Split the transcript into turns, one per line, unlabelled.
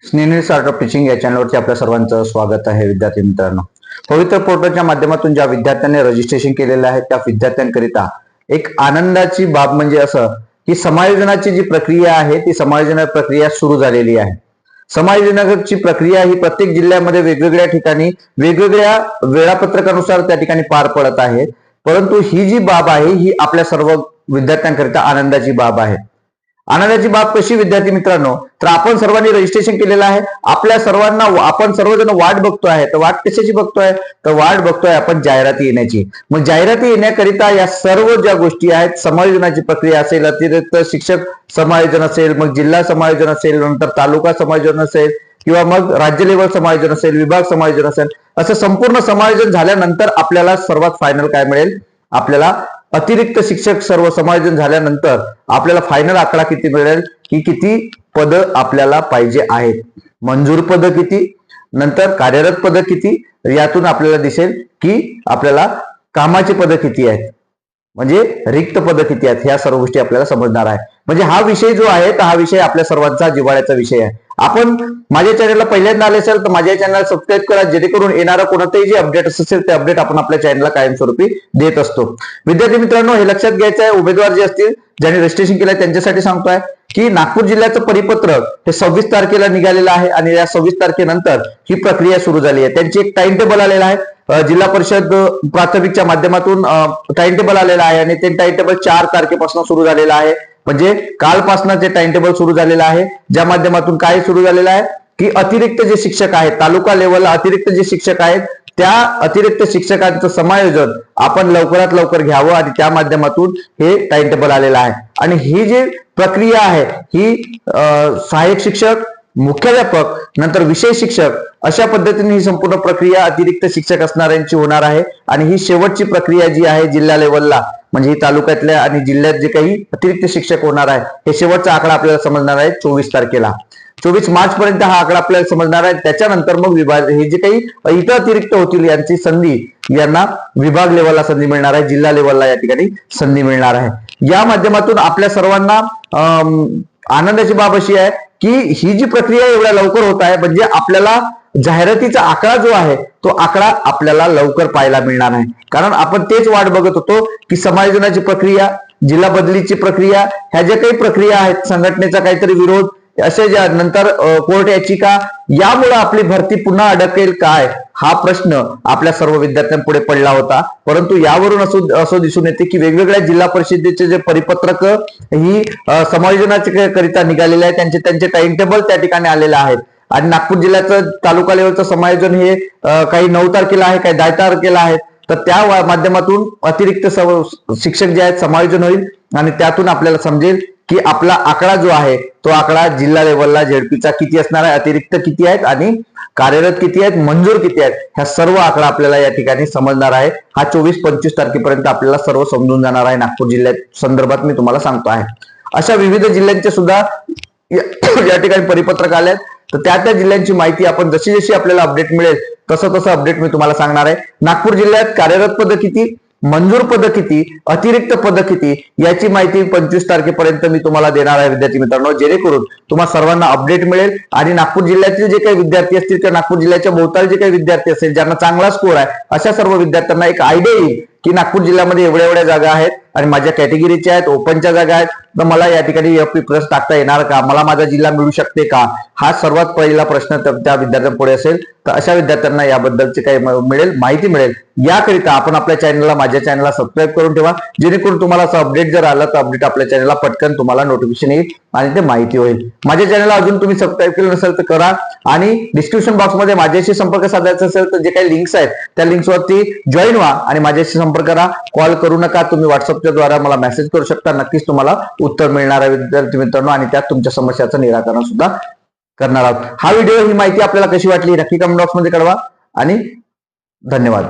Snehal startup teaching या चॅनलवरती आपल्या सर्वांचं स्वागत आहे. विद्यार्थी मित्रांनो, पवित्र पोर्टलच्या माध्यमातून ज्या विद्यार्थ्यांनी रजिस्ट्रेशन केलेलं आहे त्या विद्यार्थ्यांकरिता एक आनंदाची बाब म्हणजे असं की समायोजनाची जी प्रक्रिया आहे ती समायोजन प्रक्रिया सुरू झालेली आहे. समायोजनाची प्रक्रिया ही प्रत्येक जिल्ह्यामध्ये वेगवेगळ्या ठिकाणी वेगवेगळ्या वेळापत्रकानुसार त्या ठिकाणी पार पडत आहे. परंतु ही जी बाब आहे ही आपल्या सर्व विद्यार्थ्यांकरिता आनंदाची बाब आहे. आनंदाची बाब कशी विद्यार्थी मित्रांनो, तर आपण सर्वांनी रजिस्ट्रेशन केलेलं आहे. आपल्या सर्वांना आपण सर्वजण वाट बघतोय आहे. तर वाट कशाची बघतोय, तर वाट बघतोय आपण जाहिराती येण्याची. मग जाहिराती येण्याकरिता या सर्व ज्या गोष्टी आहेत, समायोजनाची प्रक्रिया असेल, अतिरिक्त शिक्षक समायोजन असेल, मग जिल्हा समायोजन असेल, नंतर तालुका समायोजन असेल, किंवा मग राज्य लेवल समायोजन असेल, विभाग समायोजन असेल, असं संपूर्ण समायोजन झाल्यानंतर आपल्याला सर्वात फायनल काय मिळेल, आपल्याला अतिरिक्त शिक्षक सर्व समायोजन झाल्यानंतर आपल्याला फायनल आकडा किती मिळेल, की किती पद आपल्याला पाहिजे आहेत. मंजूर पद किती, नंतर कार्यरत पद किती, यातून आपल्याला दिसेल की आपल्याला कामाची पद किती आहेत, म्हणजे रिक्त पद किती आहेत. ह्या सर्व गोष्टी आपल्याला समजणार आहे. म्हणजे हा विषय जो आहे तर हा विषय आपल्या सर्वांचा जिव्हाळ्याचा विषय आहे. आपण माझ्या चॅनलला पहिल्यांदा आले असेल तर माझ्या चॅनलला सबस्क्राईब करा, जेणेकरून येणारा कोणताही जे अपडेट असेल ते अपडेट आपण आपल्या चॅनलला कायमस्वरूपी देत असतो. विद्यार्थी मित्रांनो, हे लक्षात घ्यायचं आहे, उमेदवार जे असतील ज्यांनी रजिस्ट्रेशन केलंय त्यांच्यासाठी सांगतोय की नागपूर जिल्ह्याचं परिपत्रक हे 26 तारखेला निघालेलं आहे आणि या 26 तारखेनंतर ही प्रक्रिया सुरू झाली आहे. त्यांची एक टाइम टेबल आलेला आहे. जिल्हा परिषद प्राथमिकच्या माध्यमातून टाइम टेबल आलेला आहे आणि ते टाइम टेबल 4 तारखेपासून सुरू झालेलं आहे. म्हणजे कालपासून ते टाइम टेबल सुरू झालेलं आहे, ज्या माध्यमातून काय सुरू झालेलं आहे की अतिरिक्त जे शिक्षक आहेत, तालुका लेवलला अतिरिक्त जे शिक्षक आहेत त्या अतिरिक्त शिक्षकांचं समायोजन आपण लवकरात लवकर घ्यावं आणि त्या माध्यमातून हे टाइम टेबल आलेलं आहे. आणि ही जी प्रक्रिया आहे ही सहाय्यक शिक्षक, मुख्याध्यापक, नंतर विषय शिक्षक अशा पद्धतीने ही संपूर्ण प्रक्रिया अतिरिक्त शिक्षक असणाऱ्यांची होणार आहे. आणि ही शेवटची प्रक्रिया जी आहे जिल्हा लेवलला, म्हणजे ही तालुक्यातल्या आणि जिल्ह्यात जे काही अतिरिक्त शिक्षक होणार आहे हे शेवटचा आकडा आपल्याला समजणार आहे 24 तारखेला. 24 मार्च पर्यंत हा आकडा आपल्याला समजणार आहे. त्याच्यानंतर मग विभाग हे जे काही इतर अतिरिक्त होतील यांची संधी, यांना विभाग लेवलला संधी मिळणार आहे, जिल्हा लेवलला या ठिकाणी संधी मिळणार आहे. या माध्यमातून आपल्या सर्वांना आनंदाची बाब अशी आहे की ही जी प्रक्रिया एवढ्या लवकर होत आहे, म्हणजे आपल्याला जाहिरातीचा आकडा जो आहे तो आकडा आपल्याला लवकर पाहायला मिळणार आहे. कारण आपण तेच वाट बघत होतो की समायोजनाची प्रक्रिया, जिल्हा बदलीची प्रक्रिया, ह्या ज्या काही प्रक्रिया आहेत, संघटनेचा काहीतरी विरोध, असे ज्या नंतर कोर्ट याचिका, यामुळे आपली भरती पुन्हा अडकेल काय, हा प्रश्न आपल्या सर्व विद्यार्थ्यांपुढे पडला होता. परंतु यावरून असं दिसून येते की वेगवेगळ्या जिल्हा परिषदेचे जे परिपत्रक ही समायोजनाचे करिता निघालेले आहे, त्यांचे टाइम टेबल त्या ठिकाणी आलेले आहेत. आणि नागपूर जिल्ह्याचं तालुका लेवलचं समायोजन हे काही 9 तारखेला आहे, काही 10 तारखेला आहे. तर त्या माध्यमातून अतिरिक्त शिक्षक जे आहेत समायोजन होईल आणि त्यातून आपल्याला समजेल की आपला आकडा जो आहे तो आकडा जिल्हा लेवलला झेडपीचा किती असणार आहे, अतिरिक्त किती आहेत आणि कार्यरत किती आहेत, मंजूर किती आहेत, ह्या सर्व आकडा आपल्याला या ठिकाणी समजणार आहे. हा 24-25 तारखेपर्यंत आपल्याला सर्व समजून जाणार आहे. नागपूर जिल्ह्यात संदर्भात मी तुम्हाला सांगतो आहे. अशा विविध जिल्ह्यांचे सुद्धा या ठिकाणी परिपत्रक आले, तर त्या जिल्ह्यांची माहिती आपण जशी जशी आपल्याला अपडेट मिळेल तसं अपडेट मी तुम्हाला सांगणार आहे. नागपूर जिल्ह्यात कार्यरत पद किती, मंजूर पद किती, अतिरिक्त पद किती, याची माहिती 25 तारखेपर्यंत मी तुम्हाला देणार आहे विद्यार्थी मित्रांनो, जेणेकरून तुम्हाला सर्वांना अपडेट मिळेल. आणि नागपूर जिल्ह्यातील जे काही विद्यार्थी असतील किंवा नागपूर जिल्ह्याच्या भोवताली जे काही विद्यार्थी असतील ज्यांना चांगला स्कोर आहे, अशा सर्व विद्यार्थ्यांना एक आयडिया येईल की नागपूर जिल्ह्यामध्ये एवढ्या एवढ्या जागा आहेत आणि माझ्या कॅटेगरीच्या आहेत, ओपनच्या जागा आहेत, तर मला या ठिकाणी प्रश्न टाकता येणार का, मला माझा जिल्हा मिळू शकते का, हा सर्वात पहिला प्रश्न त्या विद्यार्थ्यांपुढे असेल. तर अशा विद्यार्थ्यांना याबद्दलची काही माहिती मिळेल याकरिता आपण आपल्या चॅनलला, माझ्या चॅनलला सबस्क्राईब करून ठेवा, जेणेकरून तुम्हाला असं अपडेट जर आलं तर अपडेट आपल्या चॅनलला पटकन तुम्हाला नोटिफिकेशन येईल आणि ते माहिती होईल. माझ्या चॅनलला अजून तुम्ही सबस्क्राईब केलं नसेल तर करा. आणि डिस्क्रिप्शन बॉक्समध्ये माझ्याशी संपर्क साधायचा असेल तर जे काही लिंक्स आहेत त्या लिंक्सवरती जॉईन व्हा आणि माझ्याशी संपर्क करा. कॉल करू नका, तुम्ही व्हॉट्सअपच्या द्वारे मला मेसेज करू शकता. नक्कीच तुम्हाला उत्तर मिळणार आहे विद्यार्थी मित्रांनो, आणि त्यात तुमच्या समस्याचं निराकरण सुद्धा करणार आहोत. हा व्हिडिओ, ही माहिती आपल्याला कशी वाटली नक्की कमेंट बॉक्समध्ये कळवा आणि धन्यवाद.